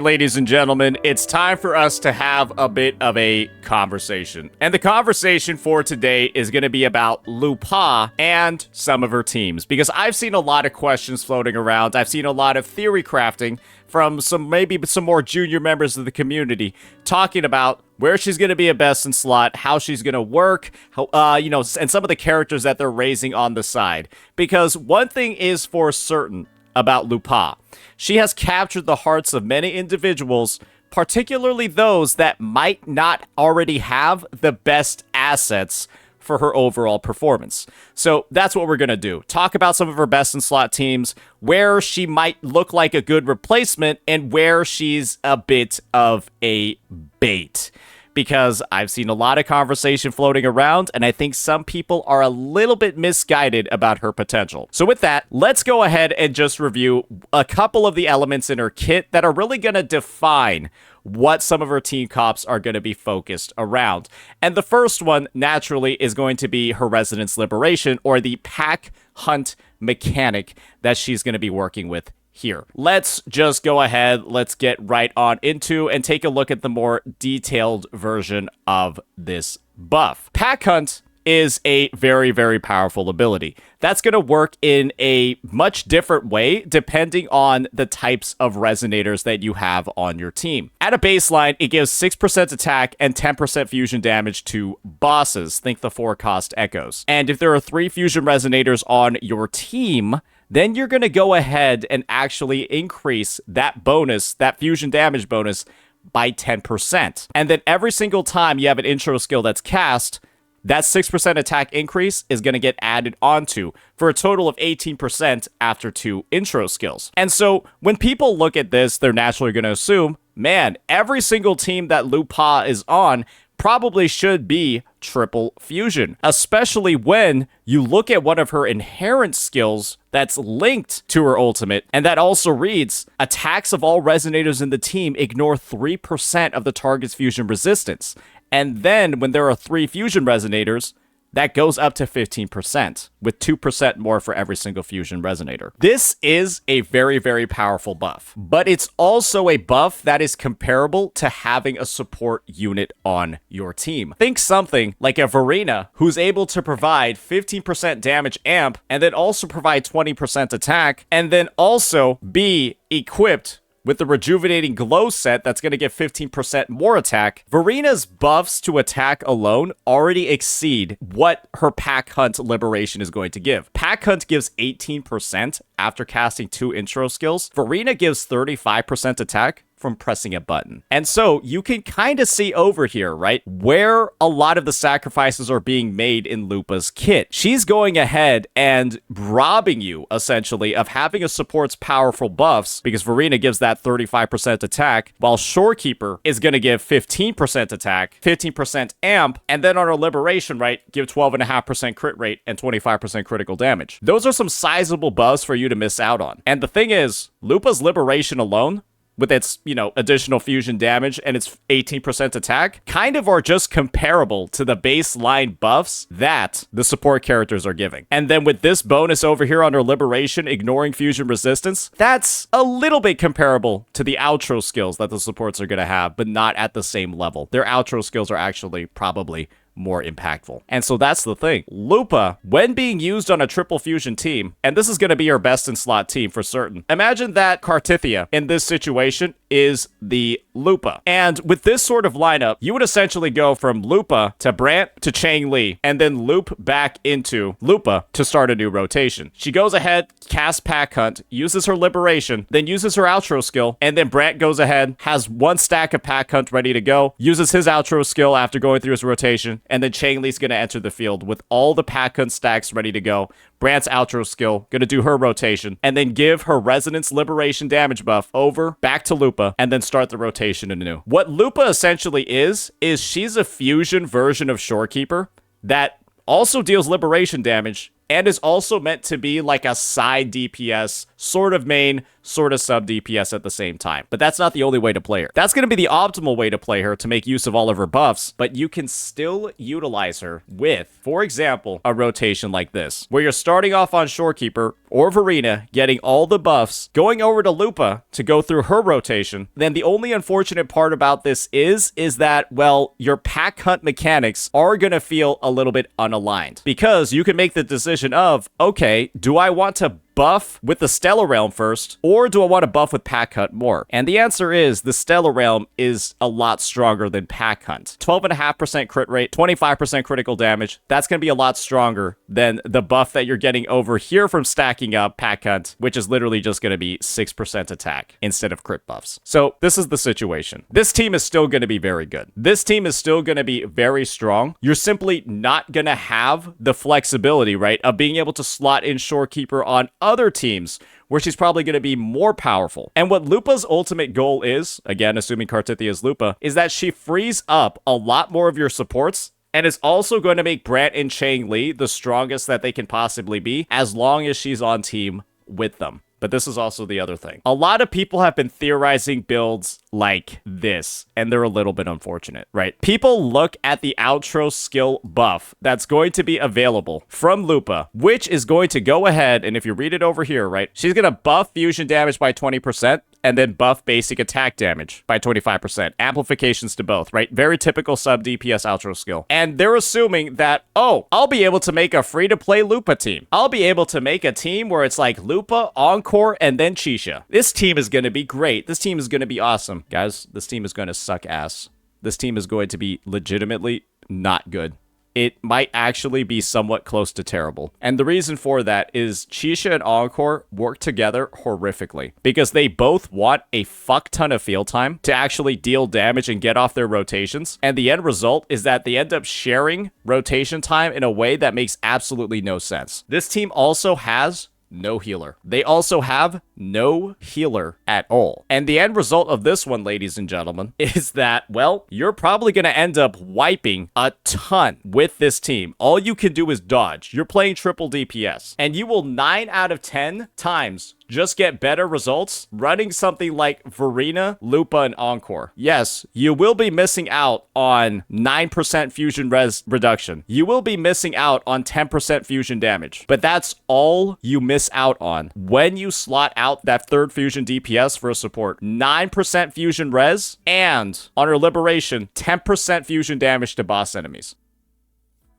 Ladies and gentlemen, it's time for us to have a bit of a conversation. And the conversation for today is going to be about Lupa and some of her teams. Because I've seen a lot of questions floating around. I've seen a lot of theory crafting from maybe some more junior members of the community talking about where she's going to be a best in slot, how she's going to work, and some of the characters that they're raising on the side. Because one thing is for certain about Lupa. She has captured the hearts of many individuals, particularly those that might not already have the best assets for her overall performance. So that's what we're going to do. Talk about some of her best in slot teams, where she might look like a good replacement, and where she's a bit of a bait. Because I've seen a lot of conversation floating around, and I think some people are a little bit misguided about her potential. So with that, let's go ahead and just review a couple of the elements in her kit that are really going to define what some of her team comps are going to be focused around. And the first one, naturally, is going to be her Resonance Liberation, or the pack hunt mechanic that she's going to be working with here. Let's just go ahead, let's get right on into and take a look at the more detailed version of this buff. Pack Hunt is a very, very powerful ability. That's going to work in a much different way depending on the types of resonators that you have on your team. At a baseline, it gives 6% attack and 10% fusion damage to bosses. Think the 4-cost echoes. And if there are 3 fusion resonators on your team, then you're going to go ahead and actually increase that bonus, that fusion damage bonus, by 10%. And then every single time you have an intro skill that's cast, that 6% attack increase is going to get added onto for a total of 18% after 2 intro skills. And so when people look at this, they're naturally going to assume, man, every single team that Lupa is on probably should be triple fusion, especially when you look at one of her inherent skills that's linked to her ultimate, and that also reads, attacks of all resonators in the team ignore 3% of the target's fusion resistance. And then when there are 3 fusion resonators, that goes up to 15%, with 2% more for every single fusion resonator. This is a very, very powerful buff, but it's also a buff that is comparable to having a support unit on your team. Think something like a Verena, who's able to provide 15% damage amp, and then also provide 20% attack, and then also be equipped with the Rejuvenating Glow set that's going to give 15% more attack. Verena's buffs to attack alone already exceed what her Pack Hunt Liberation is going to give. Pack Hunt gives 18% after casting 2 intro skills. Verena gives 35% attack from pressing a button. And so you can kind of see over here, right, where a lot of the sacrifices are being made in Lupa's kit. She's going ahead and robbing you, essentially, of having a support's powerful buffs, because Verena gives that 35% attack, while Shorekeeper is going to give 15% attack, 15% amp, and then on her Liberation, right, give 12.5% crit rate and 25% critical damage. Those are some sizable buffs for you to miss out on. And the thing is, Lupa's Liberation alone, with its, additional fusion damage and its 18% attack, kind of are just comparable to the baseline buffs that the support characters are giving. And then with this bonus over here under Liberation, ignoring fusion resistance, that's a little bit comparable to the outro skills that the supports are going to have, but not at the same level. Their outro skills are actually probably more impactful. And so that's the thing. Lupa, when being used on a triple fusion team, and this is going to be your best in slot team for certain, imagine that Cartithia in this situation is the Lupa. And with this sort of lineup, you would essentially go from Lupa to Brant to Chang Li, and then loop back into Lupa to start a new rotation. She goes ahead, casts Pack Hunt, uses her Liberation, then uses her outro skill, and then Brant goes ahead, has 1 stack of Pack Hunt ready to go, uses his outro skill after going through his rotation, and then Chang Li's going to enter the field with all the Pack Hunt stacks ready to go. Brant's outro skill, going to do her rotation, and then give her Resonance Liberation damage buff over back to Lupa, and then start the rotation anew. What Lupa essentially is she's a fusion version of Shorekeeper that also deals Liberation damage and is also meant to be like a side DPS, sort of main, sort of sub DPS at the same time. But that's not the only way to play her. That's going to be the optimal way to play her to make use of all of her buffs, but you can still utilize her with, for example, a rotation like this, where you're starting off on Shorekeeper or Verena, getting all the buffs, going over to Lupa to go through her rotation. Then the only unfortunate part about this is that, well, your pack hunt mechanics are going to feel a little bit unaligned, because you can make the decision of, okay, do I want to buff with the Stellar Realm first, or do I want to buff with Pack Hunt more? And the answer is the Stellar Realm is a lot stronger than Pack Hunt. 12.5% crit rate, 25% critical damage. That's going to be a lot stronger than the buff that you're getting over here from stacking up Pack Hunt, which is literally just going to be 6% attack instead of crit buffs. So this is the situation. This team is still going to be very good. This team is still going to be very strong. You're simply not going to have the flexibility, right, of being able to slot in Shorekeeper on other teams where she's probably going to be more powerful. And what Lupa's ultimate goal is, again, assuming Kartithia is Lupa, is that she frees up a lot more of your supports and is also going to make Brant and Chang Li the strongest that they can possibly be as long as she's on team with them. But this is also the other thing. A lot of people have been theorizing builds like this, and they're a little bit unfortunate, right? People look at the outro skill buff that's going to be available from Lupa, which is going to go ahead, and if you read it over here, right, she's going to buff fusion damage by 20%, and then buff basic attack damage by 25%. Amplifications to both, right? Very typical sub DPS outro skill. And they're assuming that, oh, I'll be able to make a free-to-play Lupa team. I'll be able to make a team where it's like Lupa, Encore, and then Chisha. This team is going to be great. This team is going to be awesome. Guys, this team is going to suck ass. This team is going to be legitimately not good. It might actually be somewhat close to terrible. And the reason for that is Chisha and Encore work together horrifically because they both want a fuck ton of field time to actually deal damage and get off their rotations. And the end result is that they end up sharing rotation time in a way that makes absolutely no sense. This team also has no healer. They also have no healer at all. And the end result of this one, ladies and gentlemen, is that, well, you're probably going to end up wiping a ton with this team. All you can do is dodge. You're playing triple DPS. And you will 9 out of 10 times just get better results running something like Verena, Lupa, and Encore. Yes, you will be missing out on 9% fusion res reduction. You will be missing out on 10% fusion damage. But that's all you miss out on when you slot out that third fusion DPS for a support. 9% fusion res, and on her liberation, 10% fusion damage to boss enemies.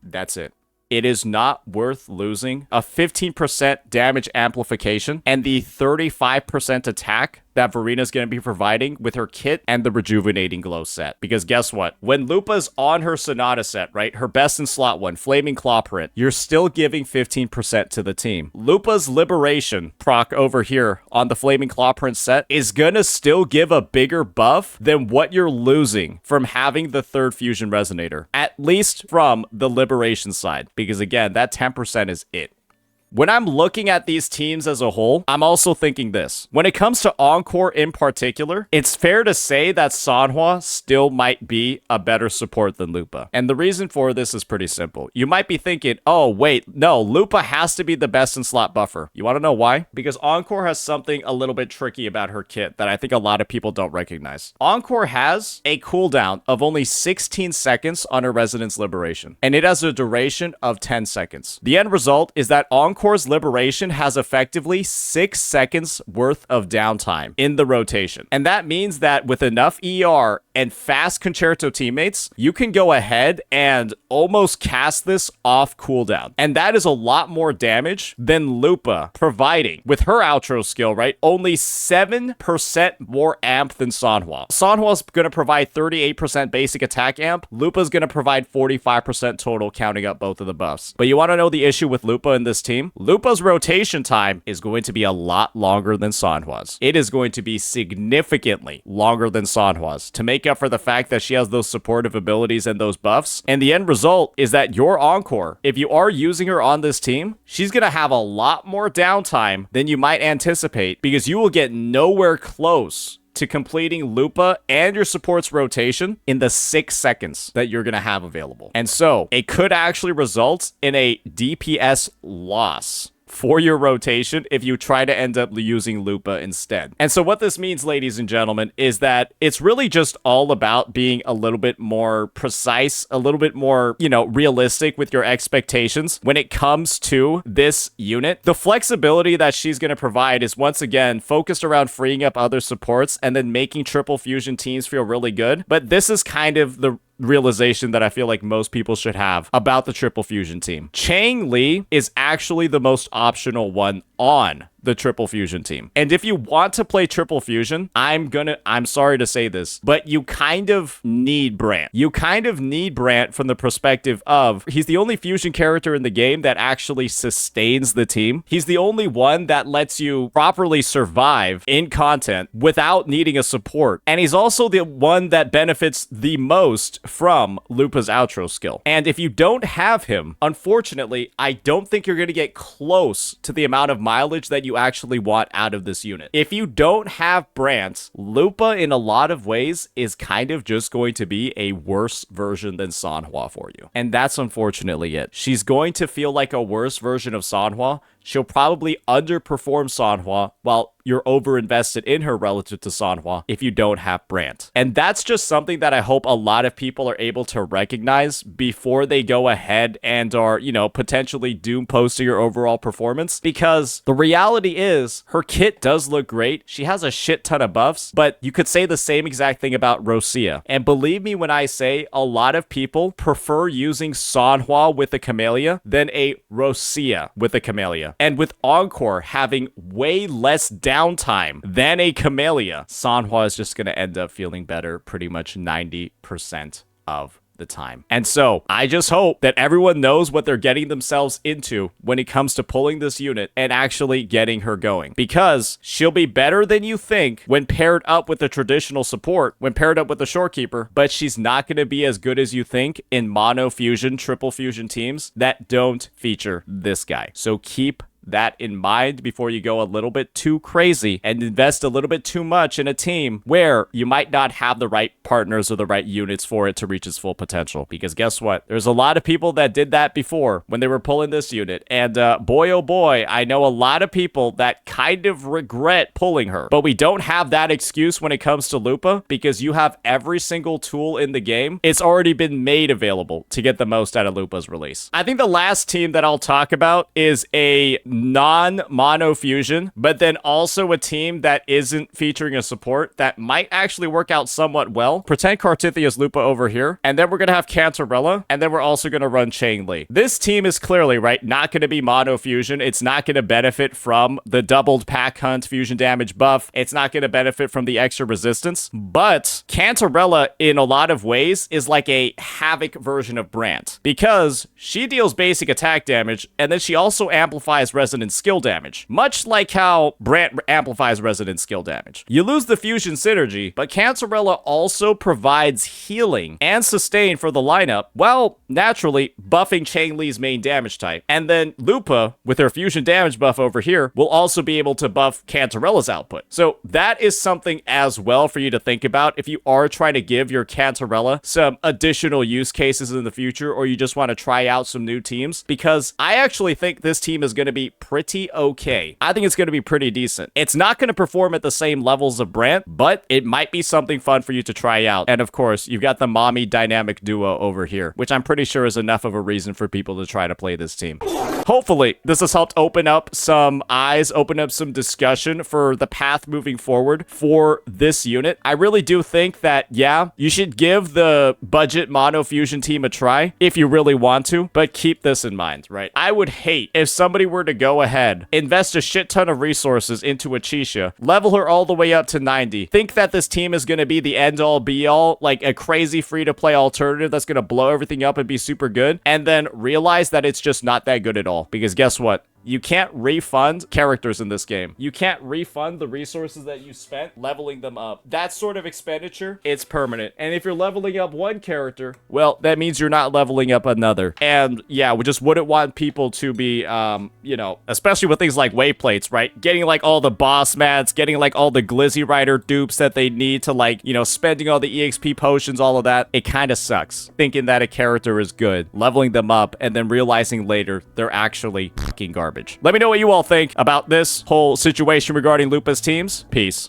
That's it. It is not worth losing a 15% damage amplification and the 35% attack that Verena's going to be providing with her kit and the rejuvenating glow set. Because guess what? When Lupa's on her Sonata set, right? Her best in slot 1, Flaming Claw print, you're still giving 15% to the team. Lupa's Liberation proc over here on the Flaming Claw print set is going to still give a bigger buff than what you're losing from having the third Fusion Resonator. At least from the Liberation side. Because again, that 10% is it. When I'm looking at these teams as a whole, I'm also thinking this. When it comes to Encore in particular, it's fair to say that Sanhua still might be a better support than Lupa. And the reason for this is pretty simple. You might be thinking, oh, wait, no, Lupa has to be the best in slot buffer. You want to know why? Because Encore has something a little bit tricky about her kit that I think a lot of people don't recognize. Encore has a cooldown of only 16 seconds on her Resonance Liberation, and it has a duration of 10 seconds. The end result is that Encore's Liberation has effectively 6 seconds worth of downtime in the rotation. And that means that with enough ER and fast Concerto teammates, you can go ahead and almost cast this off cooldown. And that is a lot more damage than Lupa providing with her outro skill, right? Only 7% more amp than Sanhua. Sanhua's going to provide 38% basic attack amp. Lupa's going to provide 45% total, counting up both of the buffs. But you want to know the issue with Lupa in this team? Lupa's rotation time is going to be a lot longer than Sanhua's. It is going to be significantly longer than Sanhua's to make up for the fact that she has those supportive abilities and those buffs. And the end result is that your Encore, if you are using her on this team, she's going to have a lot more downtime than you might anticipate because you will get nowhere close to completing Lupa and your support's rotation in the 6 seconds that you're going to have available. And so it could actually result in a DPS loss for your rotation if you try to end up using Lupa instead. And so what this means, ladies and gentlemen, is that it's really just all about being a little bit more precise, a little bit more, realistic with your expectations when it comes to this unit. The flexibility that she's going to provide is once again focused around freeing up other supports and then making triple fusion teams feel really good. But this is kind of the realization that I feel like most people should have about the triple fusion team. Chang Li is actually the most optional one on the triple fusion team. And if you want to play triple fusion, I'm sorry to say this, but you kind of need Brant. You kind of need Brant from the perspective of he's the only fusion character in the game that actually sustains the team. He's the only one that lets you properly survive in content without needing a support. And he's also the one that benefits the most from Lupa's outro skill. And if you don't have him, unfortunately, I don't think you're going to get close to the amount of mileage that you actually want out of this unit. If you don't have Brant, Lupa in a lot of ways is kind of just going to be a worse version than Sanhua for you. And that's unfortunately it. She's going to feel like a worse version of Sanhua. She'll probably underperform Sanhua while you're overinvested in her relative to Sanhua if you don't have Brant. And that's just something that I hope a lot of people are able to recognize before they go ahead and are, potentially doom posting your overall performance. Because the reality is her kit does look great. She has a shit ton of buffs, but you could say the same exact thing about Rosia. And believe me when I say a lot of people prefer using Sanhua with a Camellia than a Rosia with a Camellia. And with Encore having way less downtime than a Camellia, Sanhua is just going to end up feeling better pretty much 90% of the time. And so I just hope that everyone knows what they're getting themselves into when it comes to pulling this unit and actually getting her going, because she'll be better than you think when paired up with the traditional support, when paired up with the shorekeeper, but she's not going to be as good as you think in mono fusion, triple fusion teams that don't feature this guy. So keep that in mind before you go a little bit too crazy and invest a little bit too much in a team where you might not have the right partners or the right units for it to reach its full potential. Because guess what? There's a lot of people that did that before when they were pulling this unit. And boy, oh boy, I know a lot of people that kind of regret pulling her. But we don't have that excuse when it comes to Lupa, because you have every single tool in the game. It's already been made available to get the most out of Lupa's release. I think the last team that I'll talk about is a non-mono fusion, but then also a team that isn't featuring a support that might actually work out somewhat well. Pretend Cartithia's Lupa over here, and then we're going to have Cantarella, and then we're also going to run Chang Li. This team is clearly, right, not going to be mono fusion. It's not going to benefit from the doubled pack hunt fusion damage buff. It's not going to benefit from the extra resistance, but Cantarella in a lot of ways is like a Havoc version of Brant, because she deals basic attack damage, and then she also amplifies resonant skill damage, much like how Brant amplifies resonant skill damage. You lose the fusion synergy, but Cantarella also provides healing and sustain for the lineup, while naturally buffing Chang Li's main damage type. And then Lupa, with her fusion damage buff over here, will also be able to buff Cantarella's output. So that is something as well for you to think about if you are trying to give your Cantarella some additional use cases in the future, or you just want to try out some new teams, because I actually think this team is going to be pretty okay. I think it's going to be pretty decent. It's not going to perform at the same levels of Brant, but it might be something fun for you to try out. And of course, you've got the mommy dynamic duo over here, which I'm pretty sure is enough of a reason for people to try to play this team. Hopefully, this has helped open up some eyes, open up some discussion for the path moving forward for this unit. I really do think that, yeah, you should give the budget mono fusion team a try if you really want to, but keep this in mind, right? I would hate if somebody were to go ahead, invest a shit ton of resources into Achisha, level her all the way up to 90, think that this team is going to be the end-all be-all, like a crazy free-to-play alternative that's going to blow everything up and be super good, and then realize that it's just not that good at all. Because guess what? You can't refund characters in this game. You can't refund the resources that you spent leveling them up. That sort of expenditure, it's permanent. And if you're leveling up one character, well, that means you're not leveling up another. And yeah, we just wouldn't want people to be, especially with things like wayplates, right? Getting like all the boss mats, getting like all the Glizzy Rider dupes that they need to like, spending all the EXP potions, all of that. It kind of sucks thinking that a character is good, leveling them up, and then realizing later they're actually fucking garbage. garbage. Let me know what you all think about this whole situation regarding Lupa's teams. Peace.